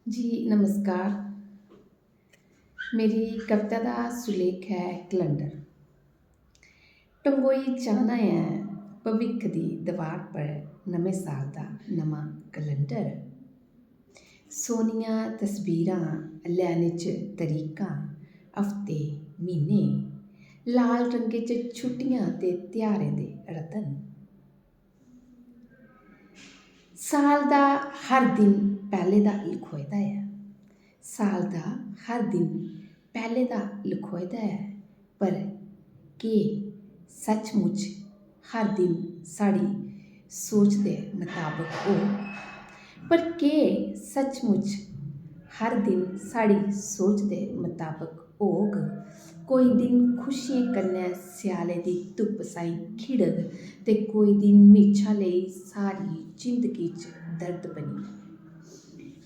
जी नमस्कार। मेरी कविता का सुलेख है कलंडर। टंगोई चाहना है भविख दी दीवार पर नਵੇਂ साल दा नवां कलंडर। सोहणियां तस्वीरां लैने च तरीकां हफ्ते महीने लाल रंगे च छुट्टियां ते त्योहारें दे रतन। साल दा हर दिन पहले दा लिखोए दा है। साल दा हर दिन पहले दा लिखोए दा है, पर केह् सचमुच हर दिन साड़ी सोच दे मुताबक हो? पर केह् सचमुच हर दिन साड़ी सोच दे मुताबक होग? कोई दिन खुशियें कन्नै स्याले दी धुप्प साहीं खिड़ग ते कोई दिन म्हेशा लेई सारी जिंदगी च दर्द बनी।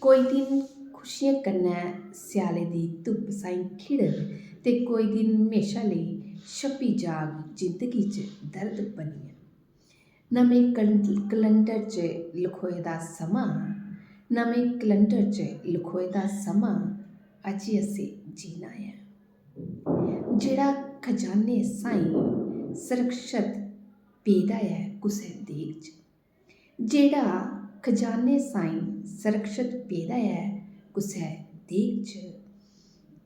कोई दिन खुशियें कन्नै स्याले दी धुप्प साहीं खिड़ग ते कोई दिन म्हेशा लेई छप्पी जाग जिंदगी च दर्द बनियै। नमें कलंडर च लखोए दा समां, नमें कलंडर च लखोए दा समां अज्ज असें जीना है, जेह्ड़ा खजाने साहीं सुरक्षत पेदा है कुसै देग च। जेह्ड़ा खजाने साहीं सुरक्षत पेदा है कुसै देग च।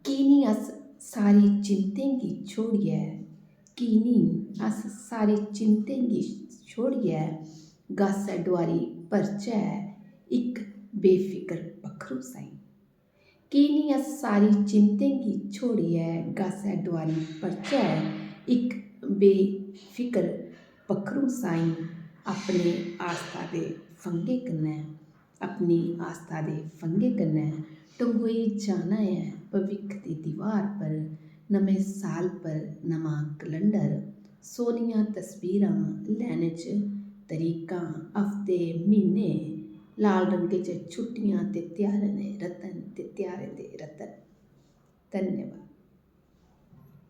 की निं अस सारी चिंतें गी छोड़ियै, की निं अस सारी चिंतें गी छोड़ियै गासै डोआरी भरचै इक बेफिकर पक्खरू साहीं। की निं अस सारी चिंतें गी छोड़ियै गासै डोआरी भरचै इक बेफिकर पक्खरू साहीं। अपने आस्था दे फंगे कन्नै, अपनी आस्था दे फंगे कन्नै टंगोई जाना है भविक्ख दी दीवार पर नमें साल पर नवां कलंडर। सोहणियां तस्वीरां लैने च तरीकां हफ्ते महीने लाल रंगे च छुट्टियां ते त्योहारें दे रतन। धन्यवाद।